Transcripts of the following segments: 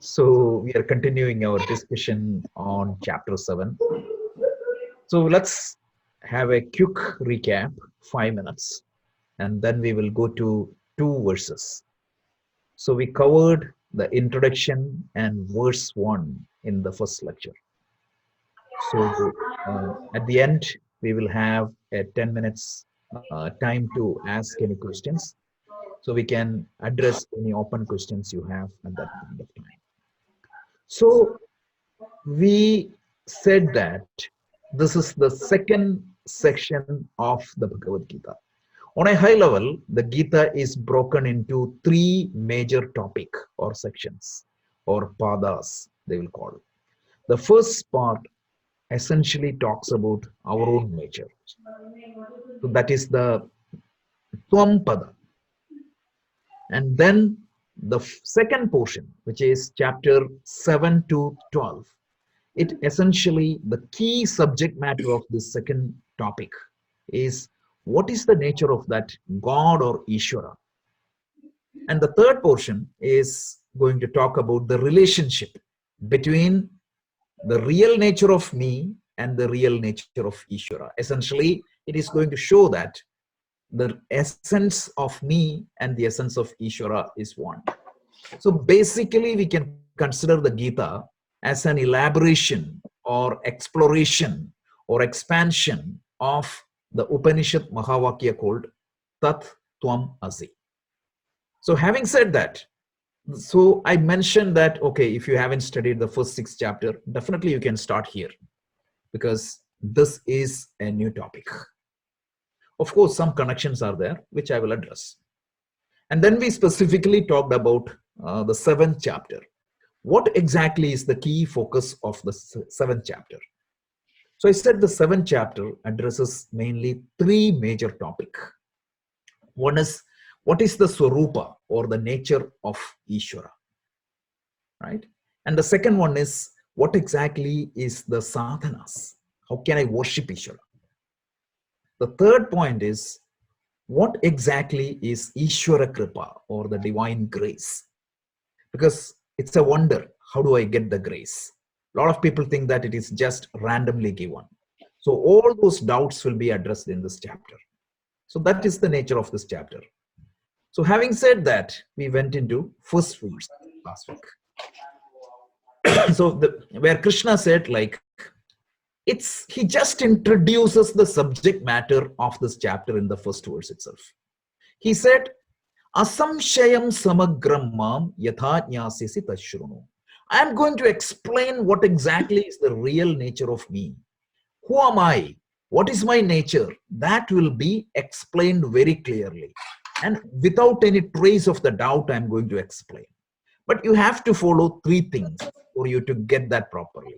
So we are continuing our discussion on chapter 7. So let's have a quick recap, 5 minutes, and then we will go to two verses. So we covered the introduction and verse 1 in the first lecture. So at the end, we will have a 10 minutes time to ask any questions. So we can address any open questions you have at that point of time. So we said that this is the second section of the Bhagavad Gita. On a high level, the Gita is broken into three major topic or sections or padas, they will call it. The first part essentially talks about our own nature. So that is the Twampada. And then the second portion, which is chapter 7 to 12, it essentially, the key subject matter of this second topic is what is the nature of that God or Ishvara. And the third portion is going to talk about the relationship between the real nature of me and the real nature of Ishvara. Essentially, it is going to show that the essence of me and the essence of Ishvara is one. So basically, we can consider the Gita as an elaboration or exploration or expansion of the Upanishad Mahavakya called Tat Tvam Asi. So having said that, so I mentioned that, okay, if you haven't studied the first 6 chapters, definitely you can start here because this is a new topic. Of course, some connections are there, which I will address. And then we specifically talked about the 7th chapter. What exactly is the key focus of the 7th chapter? So I said the 7th chapter addresses mainly three major topics. One is, what is the Swarupa or the nature of Ishvara, right? And the second one is, what exactly is the sadhanas? How can I worship Ishvara? The third point is, what exactly is Ishvara Kripa or the divine grace? Because it's a wonder, how do I get the grace? A lot of people think that it is just randomly given. So all those doubts will be addressed in this chapter. So that is the nature of this chapter. So having said that, we went into first verse last week. So where Krishna said, like, he just introduces the subject matter of this chapter in the first verse itself. He said, Asamshayam samagram mam yatha jnasisi tashrunu. I am going to explain what exactly is the real nature of me. Who am I? What is my nature? That will be explained very clearly. And without any trace of the doubt, I am going to explain. But you have to follow three things for you to get that properly.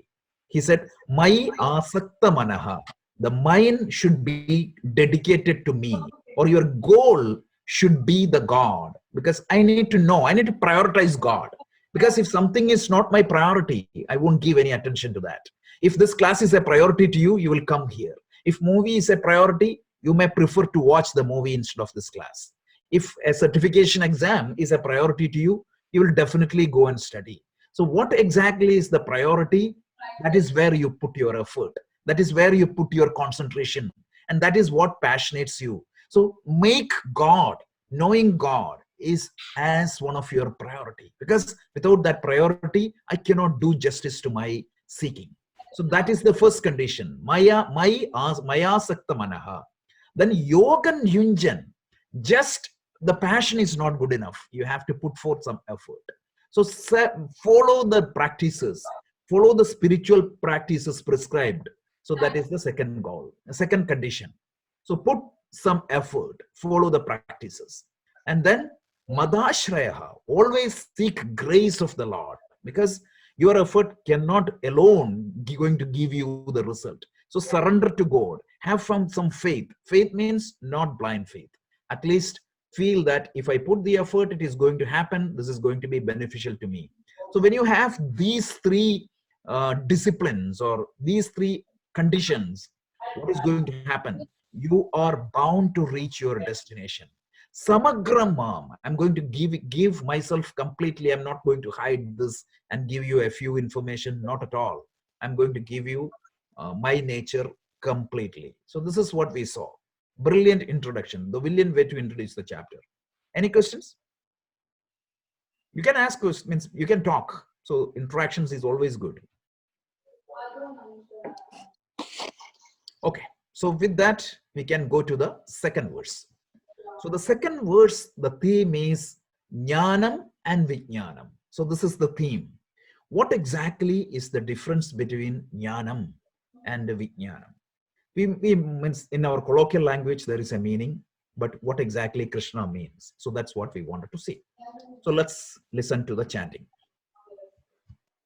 He said, Mai asakta manaha. The mind should be dedicated to me, or your goal should be the God, because I need to know, I need to prioritize God. Because if something is not my priority, I won't give any attention to that. If this class is a priority to you, you will come here. If movie is a priority, you may prefer to watch the movie instead of this class. If a certification exam is a priority to you, you will definitely go and study. So what exactly is the priority? That is where you put your effort. That is where you put your concentration. And that is what passionates you. So make God, knowing God is as one of your priority. Because without that priority, I cannot do justice to my seeking. So that is the first condition. Maya sakta manaha. Then yogan yunjan. Just the passion is not good enough. You have to put forth some effort. So follow the practices. Follow the spiritual practices prescribed. So that is the second goal, the second condition. So put some effort, follow the practices. And then madashrayaha, always seek grace of the Lord, because your effort cannot alone going to give you the result. So surrender to God, have some faith. Faith means not blind faith. At least feel that if I put the effort, it is going to happen. This is going to be beneficial to me. So when you have these three disciplines or these three conditions, what is going to happen? You are bound to reach your destination. Samagramam, I'm going to give myself completely. I'm not going to hide this and give you a few information, not at all. I'm going to give you my nature completely. So this is what we saw. Brilliant introduction, the brilliant way to introduce the chapter. Any questions? You can ask questions, means you can talk. So interactions is always good. Okay, so with that, we can go to the second verse. So the second verse, the theme is Jnanam and Vijnanam. So this is the theme. What exactly is the difference between Jnanam and Vijnanam? We means in our colloquial language, there is a meaning, but what exactly Krishna means? So that's what we wanted to see. So let's listen to the chanting.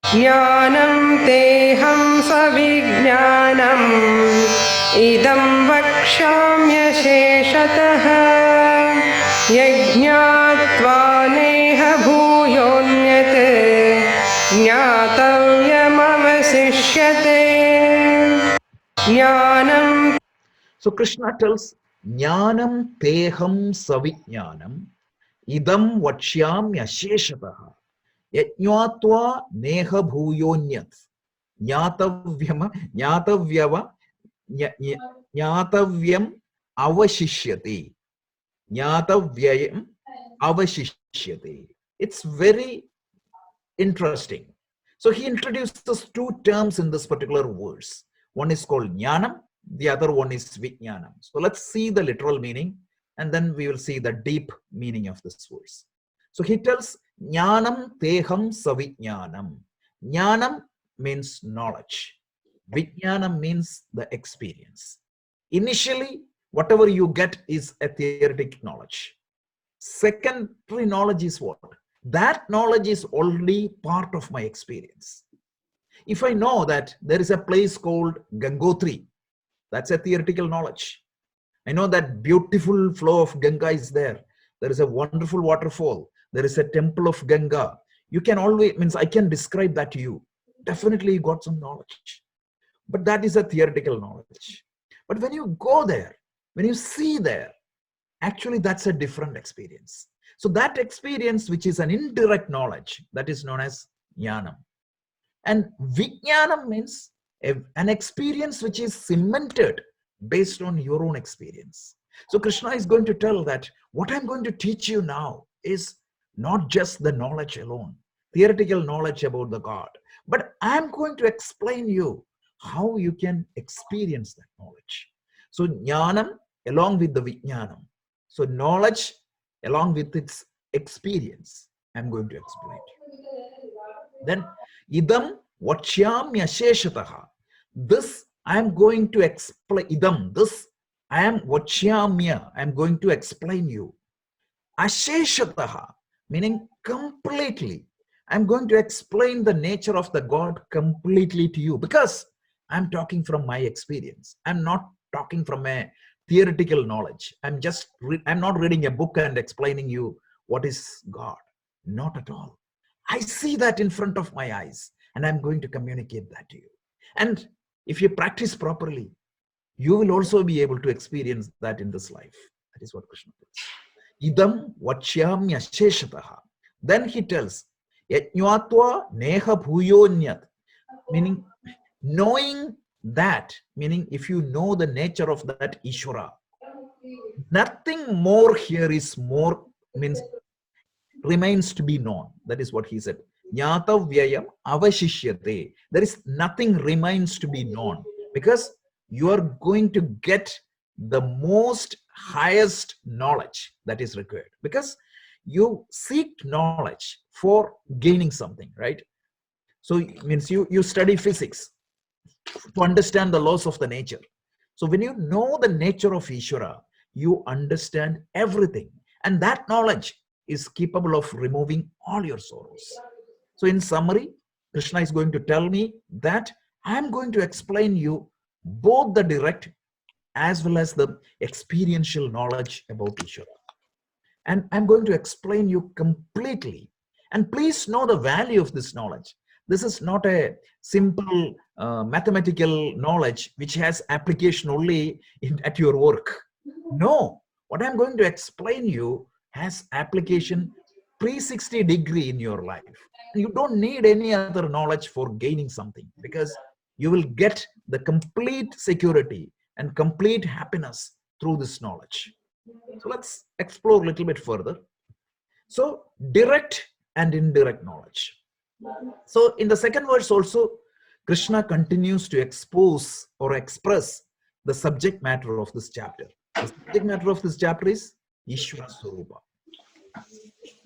Jnanam teham savijnanam idam vakshamya sheshatah yajñātvā neha bhūyonyat jñātavyam avasishyate. Jnanam. So Krishna tells Jnanam teham savijnanam idam vakshamya sheshatah yajñātvā neha bhūyonyat Jnātavyam avashishyati. Jnātavyam avashishyati. It's very interesting. So he introduces two terms in this particular verse. One is called Jnanam, the other one is Vijnanam. So let's see the literal meaning, and then we will see the deep meaning of this verse. So he tells Jnanam teham savijnanam. Jnanam means knowledge. Vijnanam means the experience. Initially, whatever you get is a theoretic knowledge. Secondary knowledge is what? That knowledge is already part of my experience. If I know that there is a place called Gangotri, that's a theoretical knowledge. I know that beautiful flow of Ganga is there. There is a wonderful waterfall. There is a temple of Ganga. You can always, means I can describe that to you. Definitely you got some knowledge. But that is a theoretical knowledge. But when you go there, when you see there, actually that's a different experience. So that experience, which is an indirect knowledge, that is known as Jnanam. And Vijnanam means an experience which is cemented based on your own experience. So Krishna is going to tell that what I'm going to teach you now is not just the knowledge alone, theoretical knowledge about the God, but I'm going to explain you how you can experience that knowledge. So Jnanam along with the Vijnanam. So knowledge along with its experience, I'm going to explain to you. Then idam vachyamya sheshataha. This I am going to explain. Idam, this I am vachyamya. I am going to explain you. Asheshataha, meaning completely. I'm going to explain the nature of the God completely to you because I'm talking from my experience. I'm not talking from a theoretical knowledge. I'm not reading a book and explaining you what is God. Not at all. I see that in front of my eyes and I'm going to communicate that to you. And if you practice properly, you will also be able to experience that in this life. That is what Krishna tells. Idam vachyamya sheshataha. Then he tells, yajñātvā neha bhūyonyat, meaning knowing that, meaning if you know the nature of that Ishvara, nothing more here is more, means remains to be known. That is what he said. Jnātavyam avashishyate. There is nothing remains to be known because you are going to get the most highest knowledge that is required because you seek knowledge for gaining something, right? So it means you study physics to understand the laws of the nature. So when you know the nature of Ishvara, you understand everything. And that knowledge is capable of removing all your sorrows. So in summary, Krishna is going to tell me that I'm going to explain you both the direct as well as the experiential knowledge about Ishvara. And I'm going to explain you completely. And please know the value of this knowledge. This is not a simple mathematical knowledge which has application only at your work. No, What I'm going to explain you has application 360-degree in your life. You don't need any other knowledge for gaining something, because you will get the complete security and complete happiness through this knowledge. So let's explore a little bit further. So direct and indirect knowledge. So in the second verse also, Krishna continues to expose or express the subject matter of this chapter. The subject matter of this chapter is Ishvara Swarupa,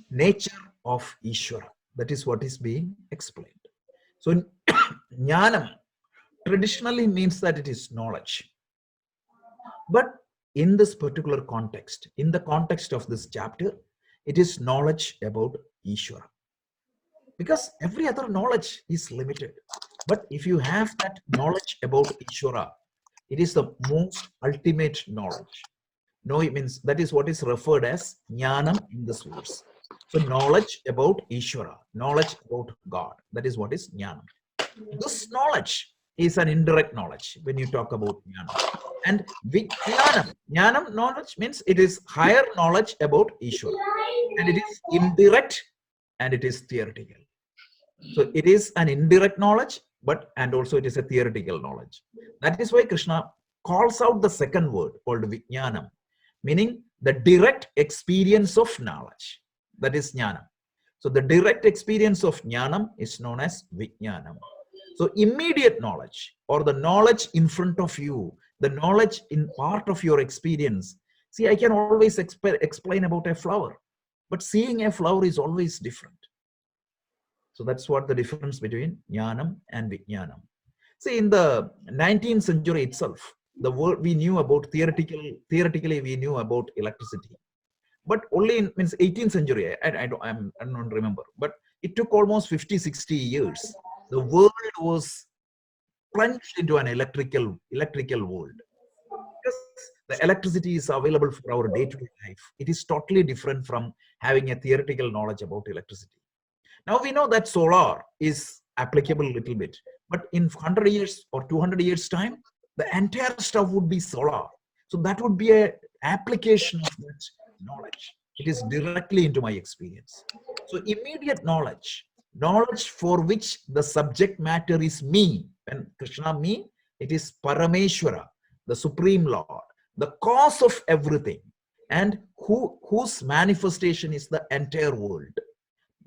nature of Ishvara. That is what is being explained. So Jnanam traditionally means that it is knowledge. But in this particular context, in the context of this chapter, it is knowledge about Ishvara. Because every other knowledge is limited. But if you have that knowledge about Ishvara, it is the most ultimate knowledge. No, it means that is what is referred as Jnanam in this verse. So knowledge about Ishvara, knowledge about God, that is what is Jnanam. This knowledge is an indirect knowledge when you talk about Jnanam. And Vijnanam, Jnanam knowledge means it is higher knowledge about Ishvara. And it is indirect and it is theoretical. So it is an indirect knowledge, and also it is a theoretical knowledge. That is why Krishna calls out the second word called Vijnanam, meaning the direct experience of knowledge. That is Jnanam. So the direct experience of Jnanam is known as Vijnanam. So immediate knowledge, or the knowledge in front of you, the knowledge in part of your experience. See, I can always explain about a flower, but seeing a flower is always different. So that's what the difference between Jnanam and Vijnanam. See, in the 19th century itself, the world we knew about theoretically we knew about electricity, but only in 18th century, I don't remember, but it took almost 50-60 years. The world was plunged into an electrical world. Because the electricity is available for our day-to-day life. It is totally different from having a theoretical knowledge about electricity. Now we know that solar is applicable a little bit, but in 100 years or 200 years time, the entire stuff would be solar. So that would be an application of that knowledge. It is directly into my experience. So immediate knowledge for which the subject matter is me. When Krishna me, it is Parameshwara, the Supreme Lord, the cause of everything, and whose manifestation is the entire world.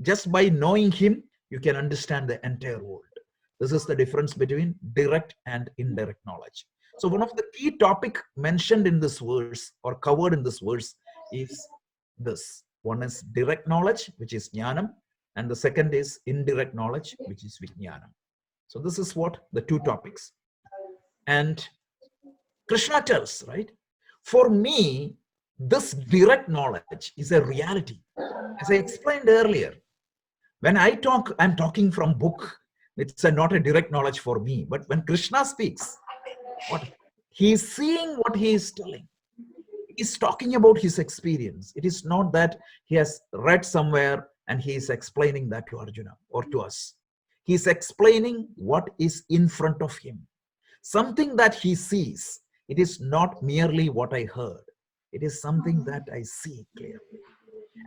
Just by knowing him, you can understand the entire world. This is the difference between direct and indirect knowledge. So one of the key topic mentioned in this verse or covered in this verse is this. One is direct knowledge, which is Jnanam, and the second is indirect knowledge, which is Vijnanam. So this is what the two topics. And Krishna tells, right? For me, this direct knowledge is a reality. As I explained earlier, when I talk, I'm talking from book. It's not a direct knowledge for me. But when Krishna speaks, what he is seeing, what he is telling. He's talking about his experience. It is not that he has read somewhere and he is explaining that to Arjuna or to us. He's explaining what is in front of him. Something that he sees. It is not merely what I heard. It is something that I see clearly.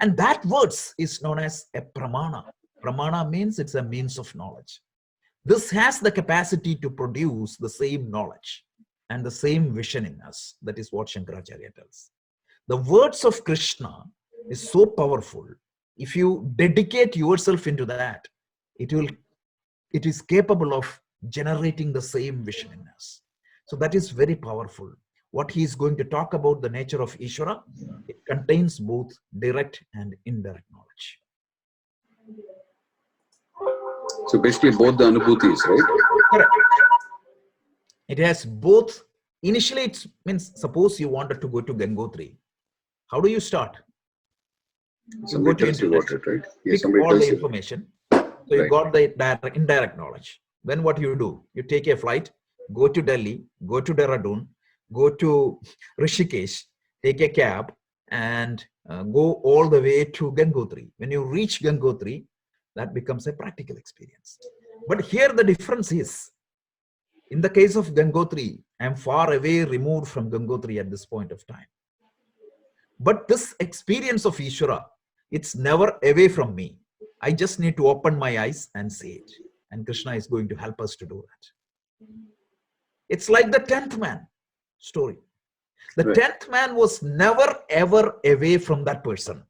And that words is known as a pramana. Pramana means it's a means of knowledge. This has the capacity to produce the same knowledge and the same vision in us. That is what Shankaracharya tells. The words of Krishna is so powerful. If you dedicate yourself into that, it is capable of generating the same vision in us. So that is very powerful. What he is going to talk about, the nature of Ishvara, it contains both direct and indirect knowledge. So basically both the anubhutis, right? Correct. It has both. Initially, it means suppose you wanted to go to Gangotri. How do you start? You go to internet, right? pick all the information. So you got the indirect knowledge. Then what you do? You take a flight, go to Delhi, go to Dehradun, go to Rishikesh, take a cab, and go all the way to Gangotri. When you reach Gangotri, that becomes a practical experience. But here the difference is, in the case of Gangotri, I am far away removed from Gangotri at this point of time. But this experience of Ishvara, it's never away from me. I just need to open my eyes and see it. And Krishna is going to help us to do that. It's like the 10th man story. The 10th man was never ever away from that person.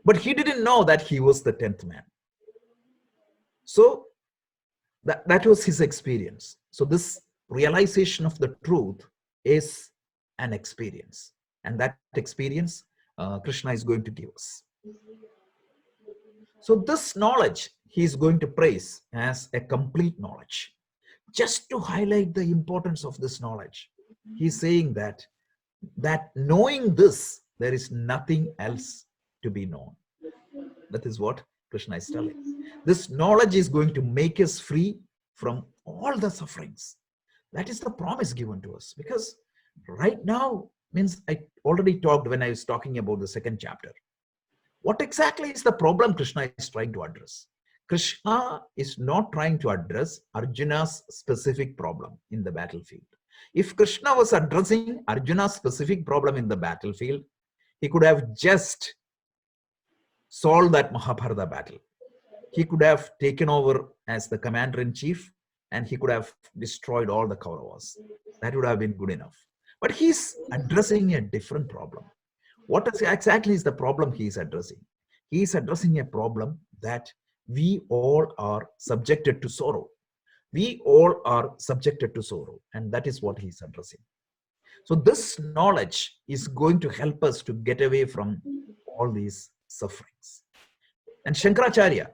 But he didn't know that he was the 10th man. So that was his experience. So this realization of the truth is an experience. And that experience, Krishna is going to give us. So this knowledge, he is going to praise as a complete knowledge. Just to highlight the importance of this knowledge, he's saying that knowing this, there is nothing else to be known. That is what Krishna is telling. This knowledge is going to make us free from all the sufferings. That is the promise given to us. Because right now, means I already talked when I was talking about the second chapter. What exactly is the problem Krishna is trying to address? Krishna is not trying to address Arjuna's specific problem in the battlefield. If Krishna was addressing Arjuna's specific problem in the battlefield, he could have just solved that Mahabharata battle. He could have taken over as the commander-in-chief and he could have destroyed all the Kauravas. That would have been good enough. But he's addressing a different problem. What exactly is the problem he is addressing? He is addressing a problem that we all are subjected to sorrow. We all are subjected to sorrow, and that is what he is addressing. So this knowledge is going to help us to get away from all these sufferings. And Shankaracharya,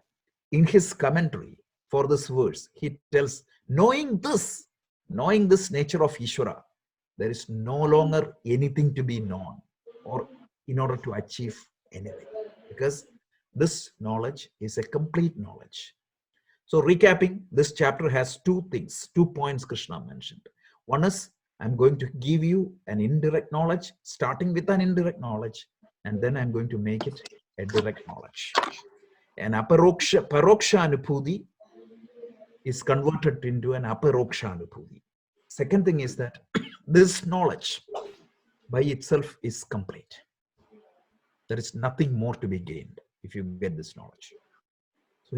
in his commentary for this verse, he tells, knowing this nature of Ishvara, there is no longer anything to be known or in order to achieve anything, because this knowledge is a complete knowledge. So recapping, this chapter has two points Krishna mentioned. One is, I'm going to give you an indirect knowledge, starting with an indirect knowledge, and then I'm going to make it a direct knowledge. An paroksha anubhuti is converted into an aparoksha anubhuti. Second thing is that this knowledge by itself is complete. There is nothing more to be gained if you get this knowledge. So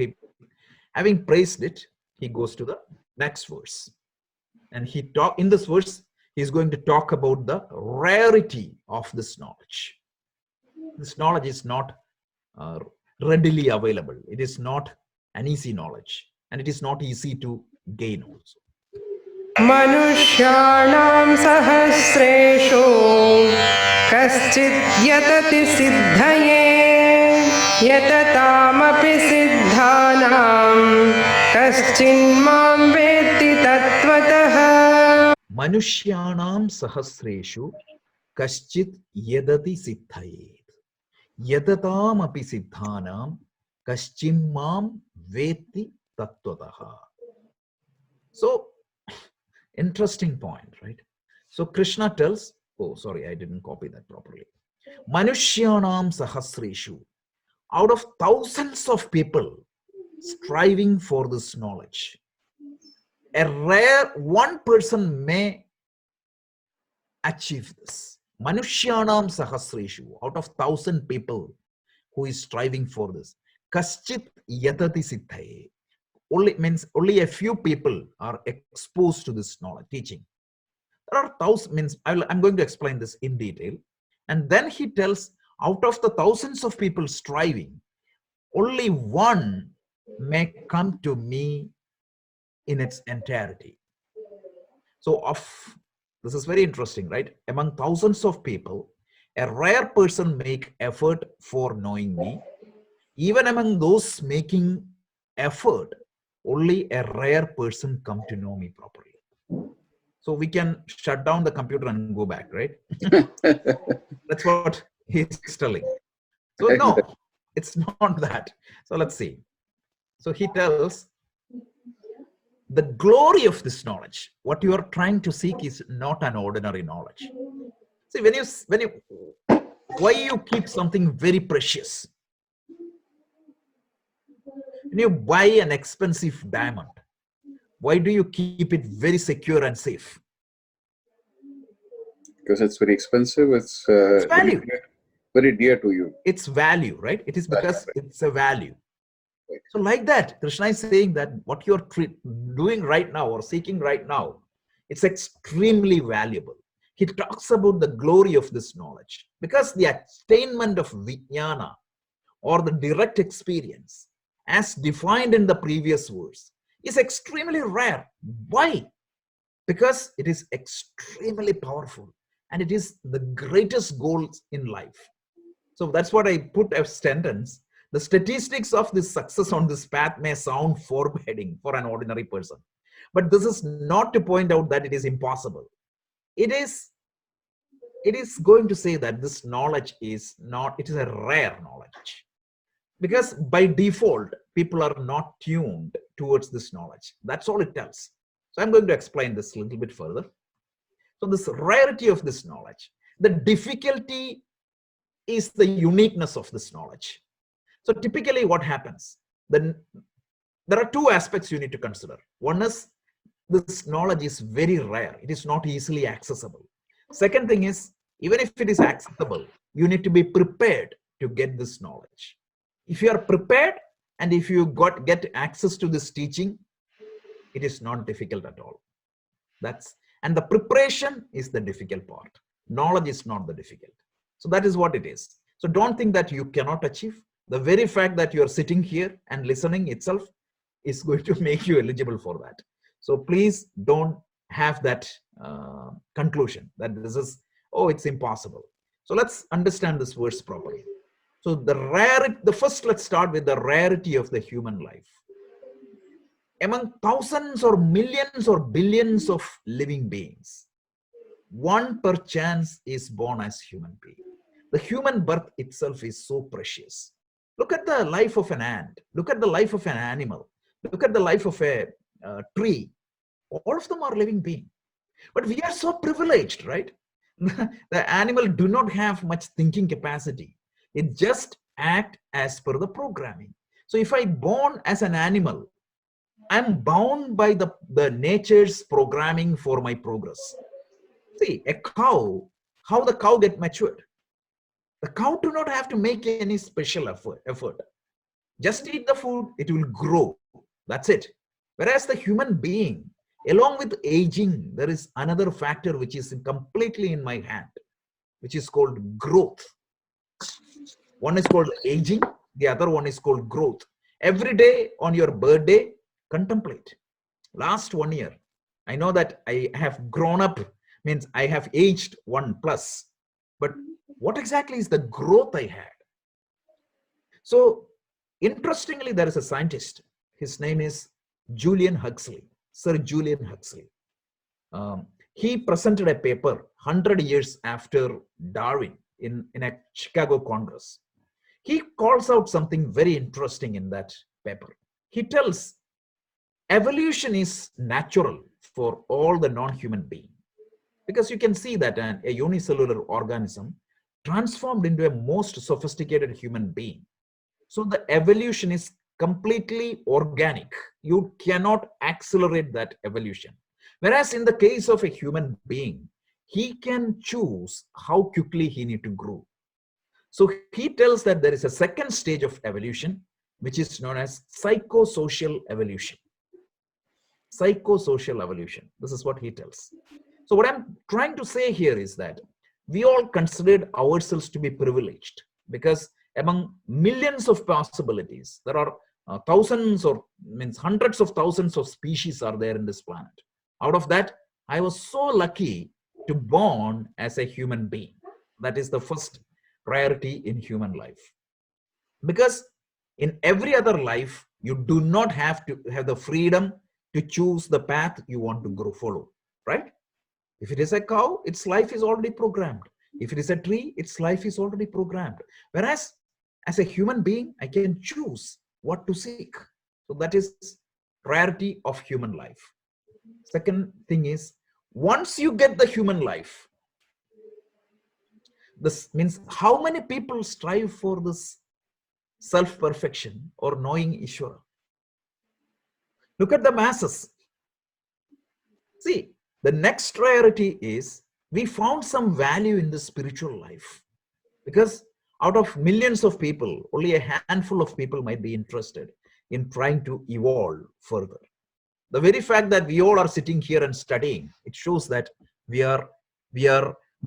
having praised it, he goes to the next verse. And in this verse, he's going to talk about the rarity of this knowledge. This knowledge is not readily available. It is not an easy knowledge. And it is not easy to gain also. Manusyanam sahasreshu kaschid yatati siddhaye yatataamapi siddhanam kaschin mam vetti tattvataha. Manusyanam sahasreshu kaschid yadati siddhaye yatataamapi siddhanam kaschin mam vetti tattvataha. So, interesting point, right? So Krishna tells, oh, sorry, I didn't copy that properly. Manushyanam sahasreshu. Out of thousands of people striving for this knowledge, a rare one person may achieve this. Manushyanam sahasreshu. Out of 1,000 people who is striving for this. Kaschit yatati siddhaye. Only a few people are exposed to this knowledge, teaching. There are thousands, I'm going to explain this in detail. And then he tells, out of the thousands of people striving, only one may come to me in its entirety. So this is very interesting, right? Among thousands of people, a rare person make effort for knowing me. Even among those making effort, only a rare person come to know me properly. So we can shut down the computer and go back, right? That's what he's telling. So no, it's not that. So let's see. So he tells, the glory of this knowledge, what you are trying to seek is not an ordinary knowledge. See, why you keep something very precious? When you buy an expensive diamond, why do you keep it very secure and safe? Because it's very expensive. It's value. very dear to you. It's value, right? It is because Right. it's a value. Right. So like that, Krishna is saying that what you're doing right now or seeking right now, it's extremely valuable. He talks about the glory of this knowledge because the attainment of vijnana or the direct experience as defined in the previous verse is extremely rare. Why? Because it is extremely powerful and it is the greatest goal in life. So that's what I put as sentence. The statistics of this success on this path may sound forbidding for an ordinary person, but this is not to point out that it is impossible. It is going to say that this knowledge is not, it is a rare knowledge because by default people are not tuned towards this knowledge. That's all it tells. So I'm going to explain this a little bit further. So this rarity of this knowledge, the difficulty is the uniqueness of this knowledge. So typically what happens, then there are two aspects you need to consider. One is this knowledge is very rare. It is not easily accessible. Second thing is, even if it is accessible, you need to be prepared to get this knowledge. If you are prepared and if you get access to this teaching, it is not difficult at all. And the preparation is the difficult part. Knowledge is not the difficult. So that is what it is. So don't think that you cannot achieve. The very fact that you are sitting here and listening itself is going to make you eligible for that. So please don't have that conclusion that this is, oh, it's impossible. So let's understand this verse properly. So first let's start with the rarity of the human life. Among thousands or millions or billions of living beings, one perchance is born as human being. The human birth itself is so precious. Look at the life of an ant. Look at the life of an animal. Look at the life of a tree. All of them are living beings. But we are so privileged, right? The animal do not have much thinking capacity. It just act as per the programming. So if I born as an animal, I'm bound by the nature's programming for my progress. See, a cow, how the cow get matured? The cow do not have to make any special effort. Just eat the food, it will grow. That's it. Whereas the human being, along with aging, there is another factor which is completely in my hand, which is called growth. One is called aging, the other one is called growth. Every day on your birthday, contemplate. Last 1 year, I know that I have grown up, means I have aged 1+, but what exactly is the growth I had? So interestingly, there is a scientist. His name is Julian Huxley, Sir Julian Huxley. He presented a paper 100 years after Darwin in a Chicago Congress. He calls out something very interesting in that paper. He tells evolution is natural for all the non-human beings, because you can see that a unicellular organism transformed into a most sophisticated human being. So the evolution is completely organic. You cannot accelerate that evolution. Whereas in the case of a human being, he can choose how quickly he need to grow. So he tells that there is a second stage of evolution, which is known as psychosocial evolution. Psychosocial evolution. This is what he tells. So what I'm trying to say here is that we all considered ourselves to be privileged because among millions of possibilities, there are thousands or means hundreds of thousands of species are there in this planet. Out of that, I was so lucky to born as a human being. That is the first rarity in human life. Because in every other life, you do not have to have the freedom to choose the path you want to follow, right? If it is a cow, its life is already programmed. If it is a tree, its life is already programmed. Whereas as a human being, I can choose what to seek. So that is rarity of human life. Second thing is, once you get the human life, this means how many people strive for this self-perfection or knowing Ishvara? Look at the masses. See, the next rarity is we found some value in the spiritual life, because out of millions of people, only a handful of people might be interested in trying to evolve further. The very fact that we all are sitting here and studying, it shows that we are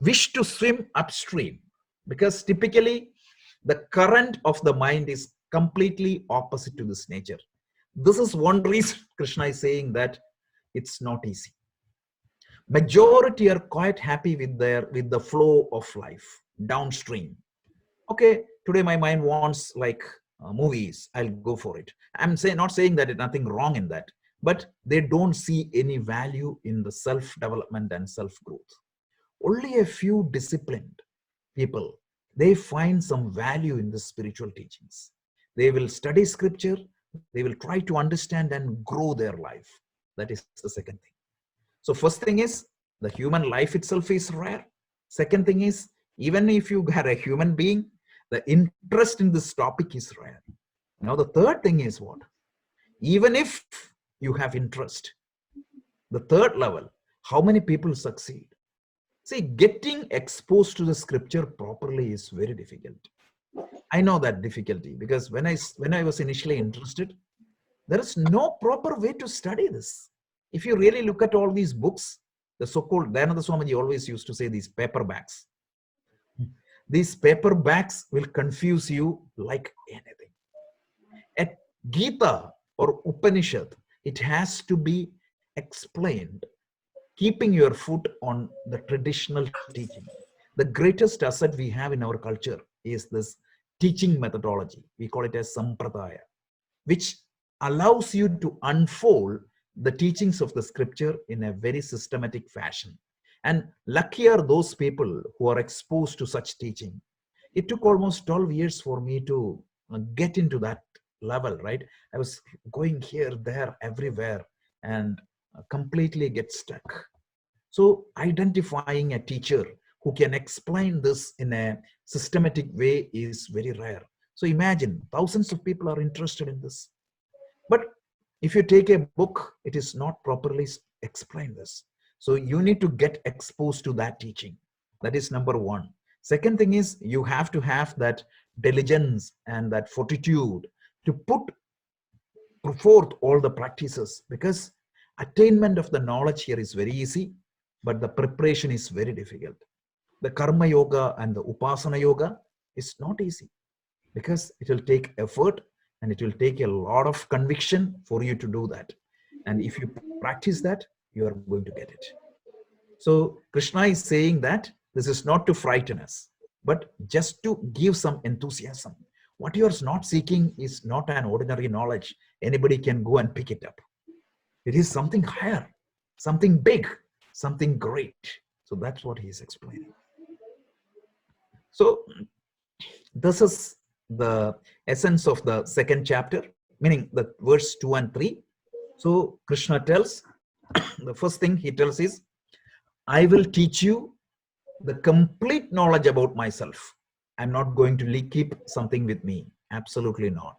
wish to swim upstream, because typically the current of the mind is completely opposite to this nature. This is one reason Krishna is saying that it's not easy. Majority are quite happy with the flow of life downstream. Okay, today my mind wants like movies, I'll go for it. I'm not saying that there's nothing wrong in that, but they don't see any value in the self development and self growth. Only a few disciplined people, they find some value in the spiritual teachings. They will study scripture, they will try to understand and grow their life. That is the second thing. So first thing is, the human life itself is rare. Second thing is, even if you are a human being, the interest in this topic is rare. Now the third thing is what? Even if you have interest, the third level, how many people succeed? See, getting exposed to the scripture properly is very difficult. I know that difficulty, because when I was initially interested, there is no proper way to study this. If you really look at all these books, the so-called, Dayananda Swamiji always used to say these paperbacks. These paperbacks will confuse you like anything. At Geeta or Upanishad, it has to be explained, keeping your foot on the traditional teaching. The greatest asset we have in our culture is this teaching methodology. We call it as sampradaya, which allows you to unfold the teachings of the scripture in a very systematic fashion. And lucky are those people who are exposed to such teaching. It took almost 12 years for me to get into that level, right? I was going here, there, everywhere, and completely get stuck. So identifying a teacher who can explain this in a systematic way is very rare. So imagine thousands of people are interested in this. But if you take a book, it is not properly explained this. So you need to get exposed to that teaching. That is number one. Second thing is, you have to have that diligence and that fortitude to put forth all the practices, because attainment of the knowledge here is very easy, but the preparation is very difficult. The karma yoga and the upasana yoga is not easy, because it will take effort and it will take a lot of conviction for you to do that. And if you practice that, you are going to get it. So Krishna is saying that this is not to frighten us, but just to give some enthusiasm. What you are not seeking is not an ordinary knowledge. Anybody can go and pick it up. It is something higher, something big, something great. So that's what he is explaining. So this is the essence of the second chapter, meaning the verse 2 and 3. So Krishna tells, the first thing he tells is, I will teach you the complete knowledge about myself. I'm not going to keep something with me. Absolutely not.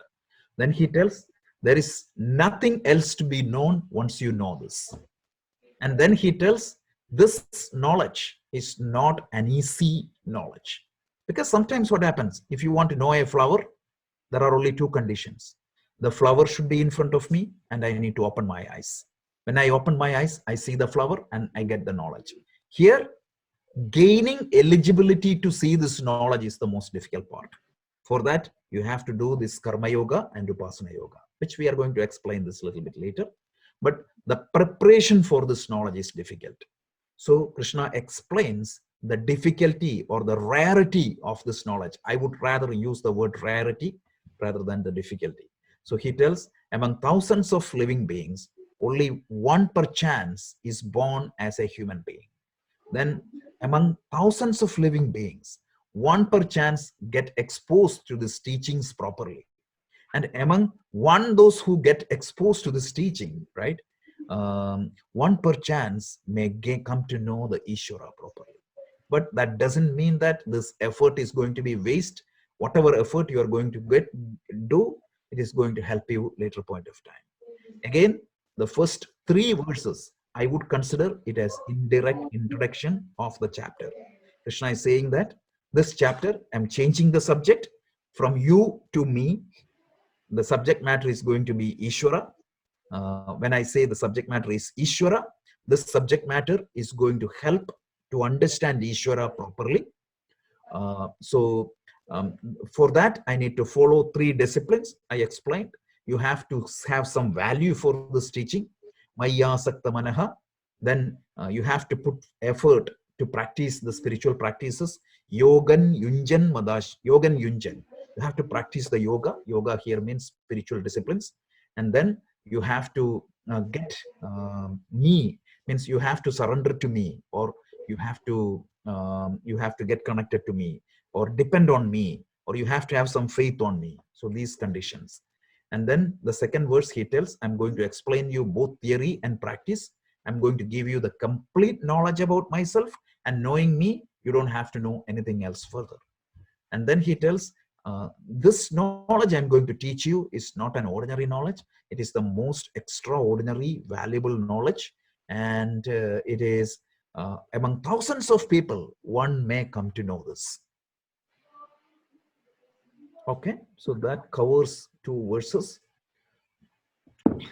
Then he tells, there is nothing else to be known once you know this. And then he tells, this knowledge is not an easy knowledge. Because sometimes what happens, if you want to know a flower, there are only two conditions. The flower should be in front of me and I need to open my eyes. When I open my eyes, I see the flower and I get the knowledge. Here, gaining eligibility to see this knowledge is the most difficult part. For that, you have to do this karma yoga and upasana yoga, which we are going to explain this a little bit later. But the preparation for this knowledge is difficult. So Krishna explains the difficulty or the rarity of this knowledge. I would rather use the word rarity rather than the difficulty. So he tells, among thousands of living beings, only one perchance is born as a human being. Then among thousands of living beings, one perchance get exposed to these teachings properly. And among those who get exposed to this teaching, right, one perchance may come to know the Ishvara properly. But that doesn't mean that this effort is going to be waste. Whatever effort you are going to do, it is going to help you later point of time. Again, the first three verses I would consider it as indirect introduction of the chapter. Krishna is saying that this chapter, I'm changing the subject from you to me. The subject matter is going to be Ishvara. When I say the subject matter is Ishvara, this subject matter is going to help to understand Ishvara properly. So for that, I need to follow 3 disciplines I explained. You have to have some value for this teaching. Maya Sakta Manaha. Then you have to put effort to practice the spiritual practices. Yogan Yunjan Madash. Yogan Yunjan. You have to practice the yoga. Yoga here means spiritual disciplines. And then you have to get me, means you have to surrender to me, or you have to get connected to me, or depend on me, or you have to have some faith on me. So these conditions. And then the second verse he tells, I'm going to explain you both theory and practice. I'm going to give you the complete knowledge about myself, and knowing me, you don't have to know anything else further. And then he tells, this knowledge I'm going to teach you is not an ordinary knowledge. It is the most extraordinary, valuable knowledge. And it is among thousands of people, one may come to know this. Okay, so that covers 2 verses.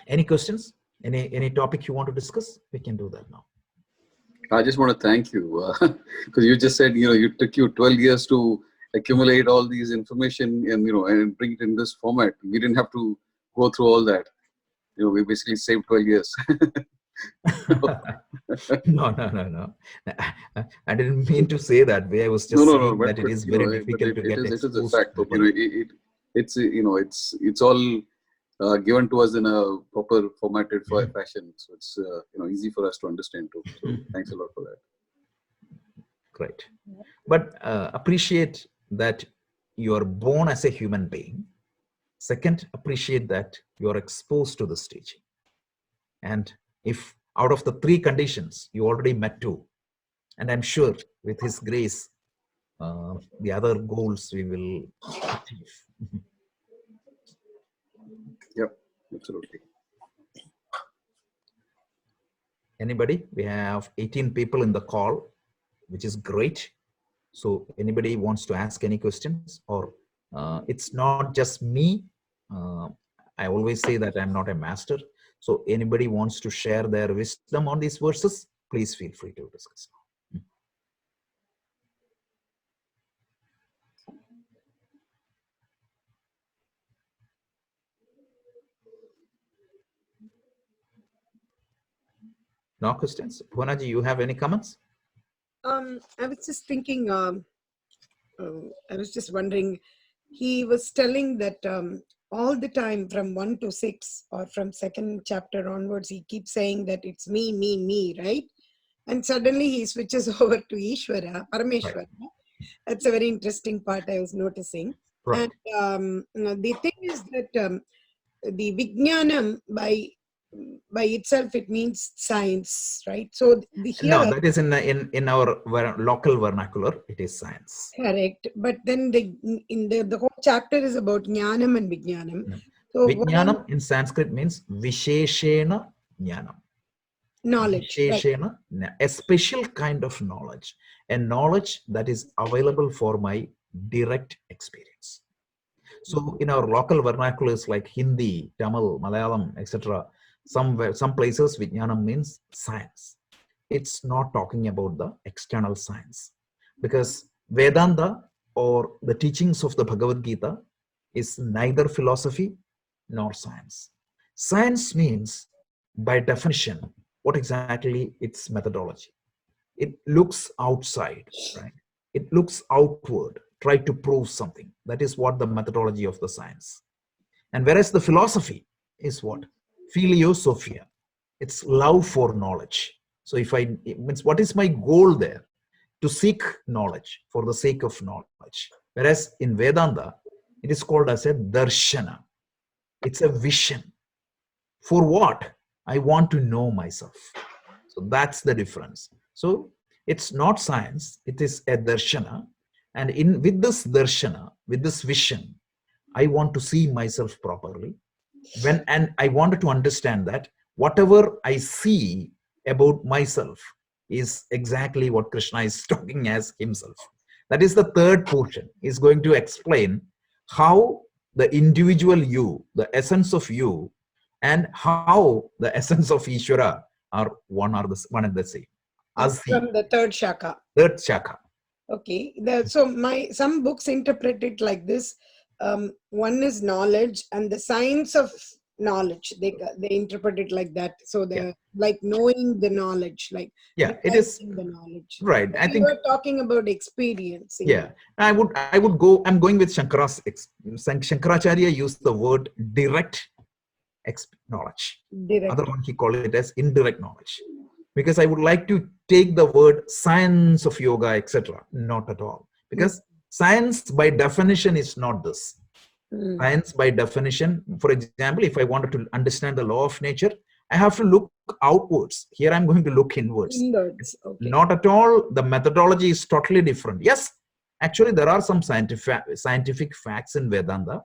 Any questions? Any topic you want to discuss? We can do that now. I just want to thank you because you just said, you took you 12 years to accumulate all these information and, and bring it in this format. We didn't have to go through all that. We basically saved 12 years. No. I didn't mean to say that way. I was just saying but, that it is very difficult to get it is a exposed. fact. But, it's all given to us in a proper formatted fashion. So it's, easy for us to understand too. So thanks a lot for that. Great. But appreciate that you are born as a human being. Second, appreciate that you are exposed to this teaching. And if out of the 3 conditions, you already met 2, and I'm sure with his grace, the other goals we will achieve. Yep, absolutely. Anybody? We have 18 people in the call, which is great. So anybody wants to ask any questions, or it's not just me. I always say that I'm not a master. So anybody wants to share their wisdom on these verses, please feel free to discuss. No questions? Bhunaji, you have any comments? I was just thinking, I was just wondering, he was telling that all the time from 1 to 6 or from 2nd chapter onwards, he keeps saying that it's me, right? And suddenly he switches over to Ishvara, Parameshwara. Right. That's a very interesting part I was noticing. Right. And the thing is that the Vijnanam by itself, it means science, right? So here, no, that is in our local vernacular, it is science. Correct. But then the whole chapter is about Jnanam and Vijnanam. No. So Vijnanam in Sanskrit means Visheshena Jnanam. Knowledge. Visheshena, right. A special kind of knowledge. A knowledge that is available for my direct experience. So in our local vernaculars like Hindi, Tamil, Malayalam, etc., some places Vijnanam means science. It's not talking about the external science, because Vedanta or the teachings of the Bhagavad Gita is neither philosophy nor science. Science means, by definition, what exactly its methodology. It looks outside, right? It looks outward, try to prove something. That is what the methodology of the science. And whereas the philosophy is what? Philosophia. It's love for knowledge. So it means what is my goal there? To seek knowledge for the sake of knowledge. Whereas in Vedanta, it is called as a darshana. It's a vision. For what? I want to know myself. So that's the difference. So it's not science, it is a darshana. And with this darshana, with this vision, I want to see myself properly. And I wanted to understand that whatever I see about myself is exactly what Krishna is talking as himself. That is the third portion. Is going to explain how the individual you, the essence of you, and how the essence of Ishvara are one and the same. It's As he, from the third shaka. third shaka. Okay. So some books interpret it like this. One is knowledge and the science of knowledge. They interpret it like that. So like knowing the knowledge, like It is realizing the knowledge. right. But I you think are talking about experiencing. I would go. I'm going with Shankaracharya used the word direct knowledge. Direct. Other one he called it as indirect knowledge. Because I would like to take the word science of yoga, etc. Not at all. Because science by definition is not this. Science by definition, for example, if I wanted to understand the law of nature, I have to look outwards. Here I'm going to look inwards. Inwards. Okay. Not at all. The methodology is totally different. Yes, actually there are some scientific facts in Vedanta,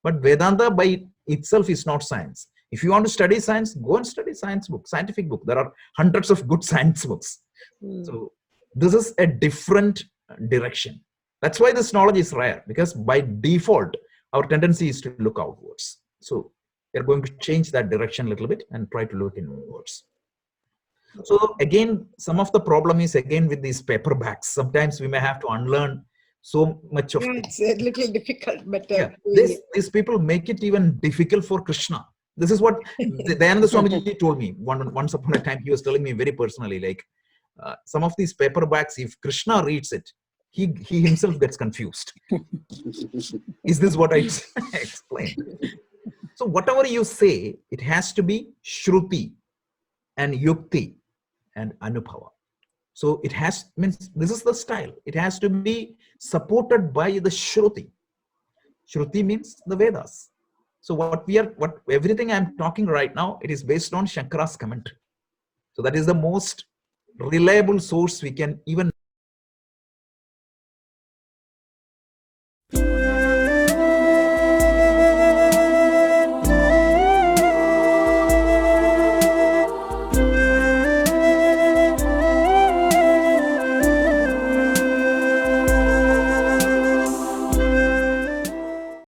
but Vedanta by itself is not science. If you want to study science, go and study scientific book. There are hundreds of good science books. So this is a different direction. That's why this knowledge is rare, because by default, our tendency is to look outwards. So we're going to change that direction a little bit and try to look inwards. So again, some of the problem is again with these paperbacks. Sometimes we may have to unlearn so much of it's a little difficult, but these people make it even difficult for Krishna. This is what Dayananda Swamiji told me. Once upon a time, he was telling me very personally, like some of these paperbacks, if Krishna reads it, he himself gets confused. Is this what I explained? So whatever you say, it has to be Shruti and Yukti and Anubhava. So it means this is the style. It has to be supported by the Shruti. Shruti means the Vedas. So everything I'm talking right now, it is based on Shankara's commentary. So that is the most reliable source we can even